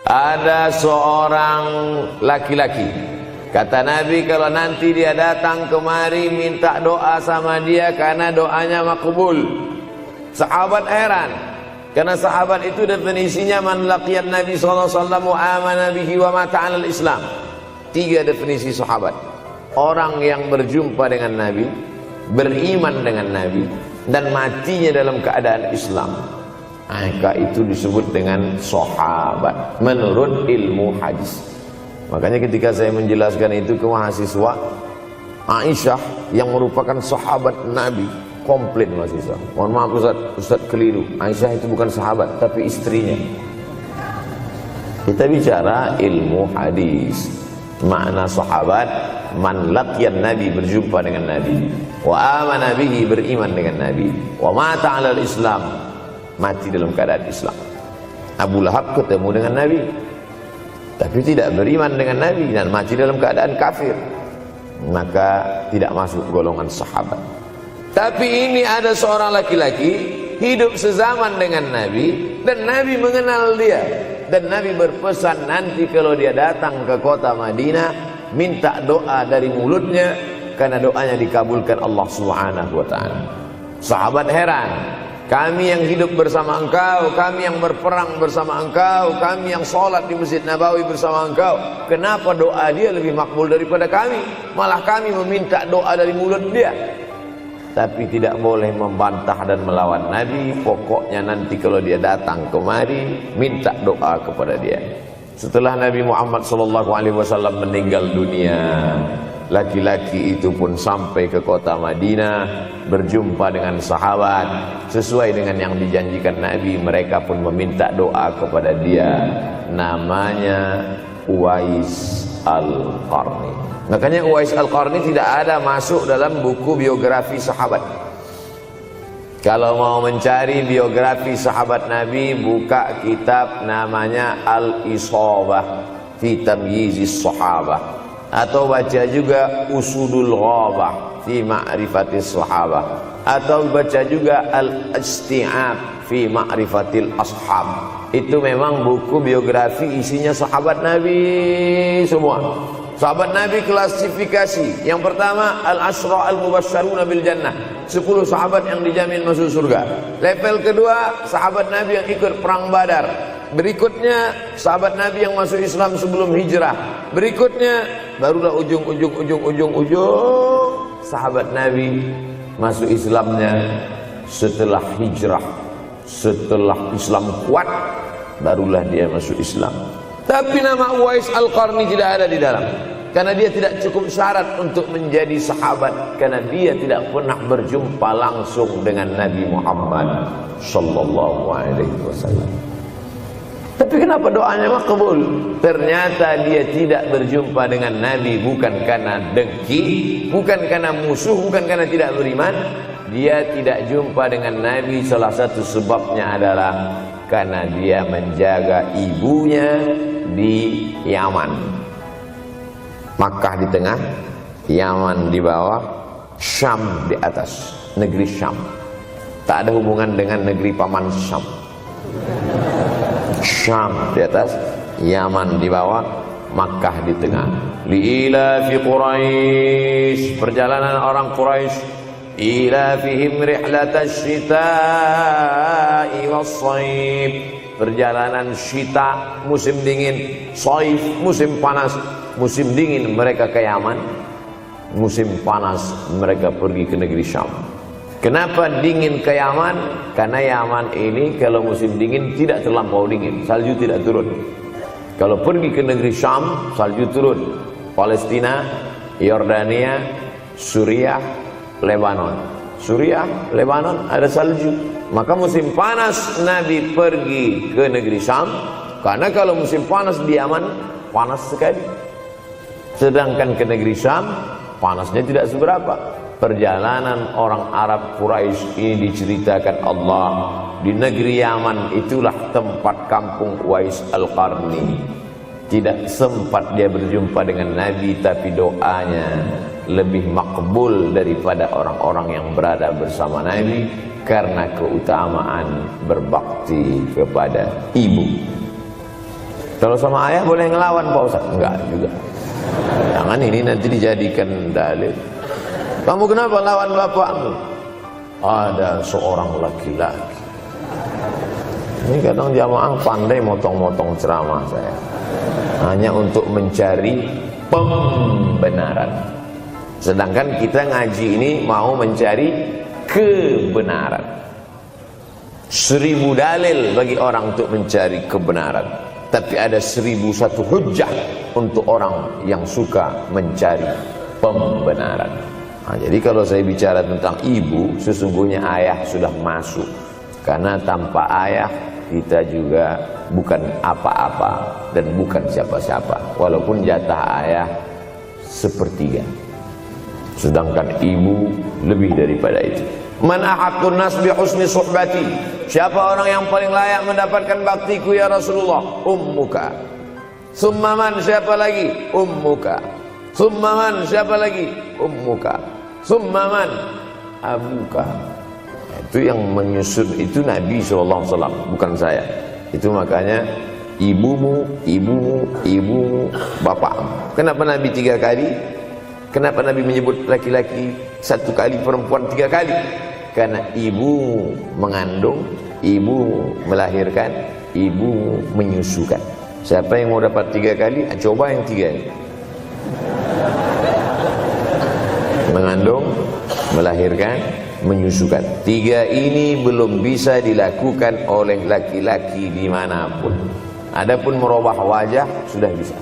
Ada seorang laki-laki, kata Nabi, kalau nanti dia datang kemari minta doa sama dia karena doanya makbul. Sahabat heran, karena sahabat itu definisinya man laqiyat Nabi sallallahu alaihi wasallam wa amana bihi wa mata 'alal Islam. 3 definisi sahabat. Orang yang berjumpa dengan Nabi, beriman dengan Nabi, dan matinya dalam keadaan Islam, maka itu disebut dengan sahabat menurut ilmu hadis. Makanya ketika saya menjelaskan itu ke mahasiswa, Aisyah yang merupakan sahabat Nabi, komplain mahasiswa, mohon maaf Ustaz keliru, Aisyah itu bukan sahabat tapi istrinya. Kita bicara ilmu hadis. Makna sahabat, man laqiyan Nabi, berjumpa dengan Nabi, wa amana bihi, beriman dengan Nabi, wa mata 'alal Islam, mati dalam keadaan Islam. Abu Lahab ketemu dengan Nabi tapi tidak beriman dengan Nabi dan mati dalam keadaan kafir, maka tidak masuk golongan sahabat. Tapi ini ada seorang laki-laki hidup sezaman dengan Nabi dan Nabi mengenal dia, dan Nabi berpesan nanti kalau dia datang ke kota Madinah minta doa dari mulutnya karena doanya dikabulkan Allah Subhanahu wa taala. Sahabat heran, kami yang hidup bersama engkau, kami yang berperang bersama engkau, kami yang sholat di Masjid Nabawi bersama engkau, kenapa doa dia lebih makbul daripada kami? Malah kami meminta doa dari mulut dia. Tapi tidak boleh membantah dan melawan Nabi. Pokoknya nanti kalau dia datang kemari minta doa kepada dia. Setelah Nabi Muhammad SAW meninggal dunia, laki-laki itu pun sampai ke kota Madinah, berjumpa dengan sahabat. Sesuai dengan yang dijanjikan Nabi, mereka pun meminta doa kepada dia. Namanya Uwais Al-Qarni. Makanya Uwais Al-Qarni tidak ada masuk dalam buku biografi sahabat. Kalau mau mencari biografi sahabat Nabi, buka kitab namanya Al-Isabah fi Tamyizis Sahabah, atau baca juga Usudul Ghabah fi Ma'rifatis Sahabah, atau baca juga Al-Isti'ab fi Ma'rifatil Ashab. Itu memang buku biografi isinya sahabat Nabi semua. Sahabat Nabi klasifikasi. Yang pertama, Al-Ashra Al-Mubasysyaruna bil Jannah, 10 sahabat yang dijamin masuk surga. Level kedua, sahabat Nabi yang ikut perang Badar. Berikutnya, sahabat Nabi yang masuk Islam sebelum hijrah. Berikutnya, barulah ujung sahabat Nabi masuk Islamnya setelah hijrah. Setelah Islam kuat, barulah dia masuk Islam. Tapi nama Uwais Al-Qarni tidak ada di dalam, karena dia tidak cukup syarat untuk menjadi sahabat, karena dia tidak pernah berjumpa langsung dengan Nabi Muhammad sallallahu alaihi wasallam. Tapi kenapa doanya makbul? Ternyata dia tidak berjumpa dengan Nabi bukan karena dengki, bukan karena musuh, bukan karena tidak beriman. Dia tidak jumpa dengan Nabi, salah satu sebabnya adalah karena dia menjaga ibunya di Yaman. Makkah di tengah, Yaman di bawah, Syam di atas, negeri Syam. Tak ada hubungan dengan negeri paman Syam. Syam di atas, Yaman di bawah, Makkah di tengah. Liila fi Quraisy, perjalanan orang Quraisy. Ilafihim rihlatash syita'i was-shaib, perjalanan syita musim dingin, shaif musim panas. Musim dingin mereka ke Yaman, musim panas mereka pergi ke negeri Syam. Kenapa dingin ke Yaman? Karena Yaman ini kalau musim dingin tidak terlampau dingin, salju tidak turun. Kalau pergi ke negeri Syam, salju turun. Palestina, Yordania, Suriah, Lebanon. Suriah, Lebanon ada salju. Maka musim panas Nabi pergi ke negeri Syam, karena kalau musim panas di Yaman panas sekali. Sedangkan ke negeri Syam panasnya tidak seberapa. Perjalanan orang Arab Quraisy ini diceritakan Allah, di negeri Yaman itulah tempat kampung Uwais Al-Qarni. Tidak sempat dia berjumpa dengan Nabi, tapi doanya lebih makbul daripada orang-orang yang berada bersama Nabi karena keutamaan berbakti kepada ibu. Kalau sama ayah boleh ngelawan Pak Ustaz? Enggak juga. Jangan ini nanti dijadikan dalil. Kamu kenapa lawan bapakmu? Ada seorang laki-laki. Ini kadang jamaah pandai motong-motong ceramah saya, hanya untuk mencari pembenaran. Sedangkan kita ngaji ini mau mencari kebenaran. 1000 dalil bagi orang untuk mencari kebenaran, tapi ada 1001 hujjah untuk orang yang suka mencari pembenaran. Nah, jadi kalau saya bicara tentang ibu, sesungguhnya ayah sudah masuk. Karena tanpa ayah kita juga bukan apa-apa dan bukan siapa-siapa. Walaupun jatah ayah sepertiga, sedangkan ibu lebih daripada itu. Man ahaqqun nas bi husni suhbati. Siapa orang yang paling layak mendapatkan baktiku ya Rasulullah? Ummuka. Summa man, siapa lagi? Ummuka. Summa man, siapa lagi? Ummuka. Summa man, abuka. Itu yang menyusun itu Nabi SAW, bukan saya. Itu makanya ibumu, ibumu, ibumu, bapakmu. Kenapa Nabi 3 kali? Kenapa Nabi menyebut laki-laki 1 kali, perempuan 3 kali? Karena ibu mengandung, ibu melahirkan, ibu menyusukan. Siapa yang mau dapat 3 kali? Coba yang 3 ini. Mengandung, melahirkan, menyusukan. 3 ini belum bisa dilakukan oleh laki-laki dimanapun. Adapun merubah wajah sudah bisa.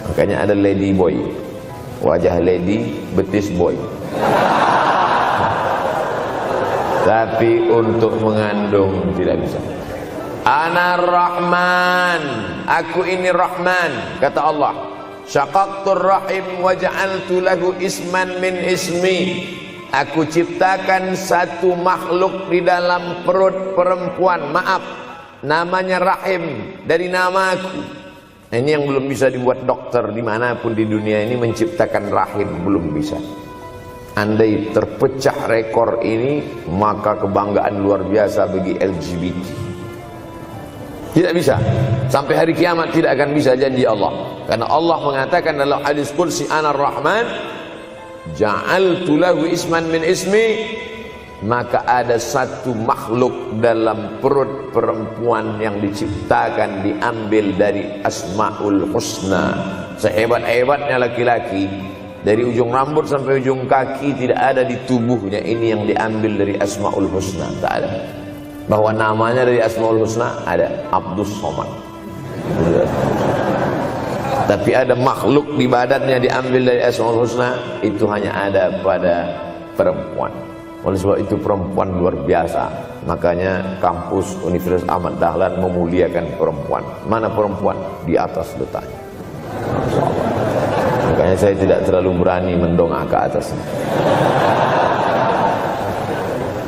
Makanya ada lady boy, wajah lady, betis boy. Tapi untuk mengandung tidak bisa. Ana Rahman, aku ini Rahman, kata Allah. Syaqaqtur rahim wa ja'altu lahu isman min ismi. Aku ciptakan satu makhluk di dalam perut perempuan, maaf, namanya rahim, dari namaku. Ini yang belum bisa dibuat dokter dimanapun di dunia ini, menciptakan rahim, belum bisa. Andai terpecah rekor ini, maka kebanggaan luar biasa bagi LGBT. Tidak bisa, sampai hari kiamat tidak akan bisa, janji Allah. Karena Allah mengatakan dalam hadis qudsi, Ana Rahman ja'altu lahu isman min ismi. Maka ada satu makhluk dalam perut perempuan yang diciptakan, diambil dari Asmaul Husna. Sehebat-hebatnya laki-laki, dari ujung rambut sampai ujung kaki tidak ada di tubuhnya ini yang diambil dari Asmaul Husna, tak ada. Bahwa namanya dari Asmaul Husna ada, Abdus Somad. Tapi ada makhluk di badannya diambil dari Asmaul Husna, itu hanya ada pada perempuan. Oleh sebab itu perempuan luar biasa. Makanya kampus Universitas Ahmad Dahlan memuliakan perempuan. Mana perempuan? Di atas letaknya. Makanya saya tidak terlalu berani mendongak ke atas.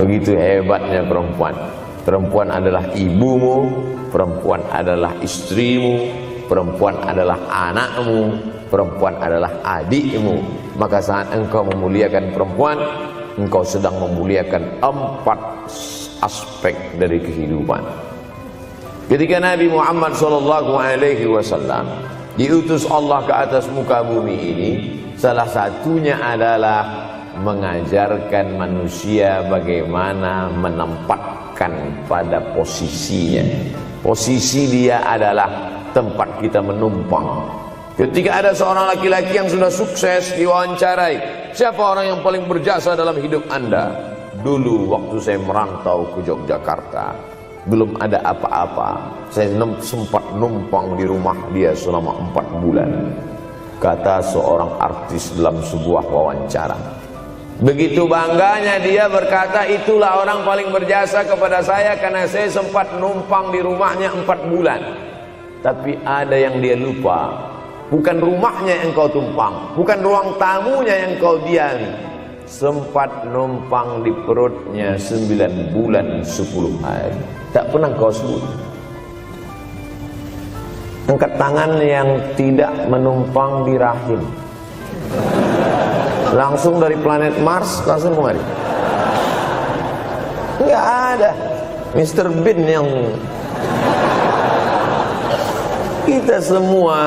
Begitu hebatnya perempuan. Perempuan adalah ibumu, perempuan adalah istrimu, perempuan adalah anakmu, perempuan adalah adikmu. Maka saat engkau memuliakan perempuan, engkau sedang memuliakan 4 aspek dari kehidupan. Ketika Nabi Muhammad SAW diutus Allah ke atas muka bumi ini, salah satunya adalah mengajarkan manusia bagaimana menempatkan pada posisinya. Posisi dia adalah tempat kita menumpang. Ketika ada seorang laki-laki yang sudah sukses diwawancarai, siapa orang yang paling berjasa dalam hidup Anda? Dulu waktu saya merantau ke Yogyakarta, belum ada apa-apa, saya sempat numpang di rumah dia selama 4 bulan. Kata seorang artis dalam sebuah wawancara. Begitu bangganya dia berkata, itulah orang paling berjasa kepada saya karena saya sempat numpang di rumahnya 4 bulan. Tapi ada yang dia lupa. Bukan rumahnya yang kau tumpang, bukan ruang tamunya yang kau diami. Sempat numpang di perutnya 9 bulan 10 hari. Tak pernah kau sebut. Angkat tangan yang tidak menumpang di rahim. Langsung dari planet Mars langsung kemari. Enggak ada. Mr. Bean yang Kita semua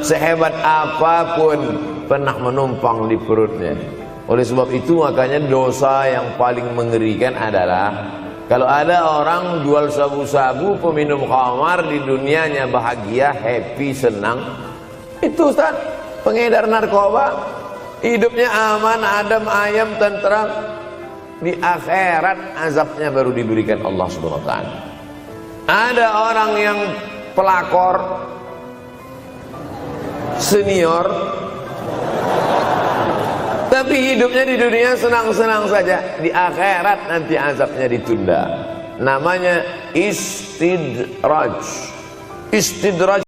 sehebat apapun pernah menumpang di perutnya. Oleh sebab itu makanya dosa yang paling mengerikan adalah kalau ada orang jual sabu-sabu, peminum khamar, di dunianya bahagia, happy, senang. Itu Ustaz, pengedar narkoba, hidupnya aman, adem, ayem, tentram. Di akhirat azabnya baru diberikan Allah Subhanahu wa taala. Ada orang yang pelakor senior, tapi hidupnya di dunia senang-senang saja. Di akhirat nanti azabnya ditunda. Namanya istidraj. Istidraj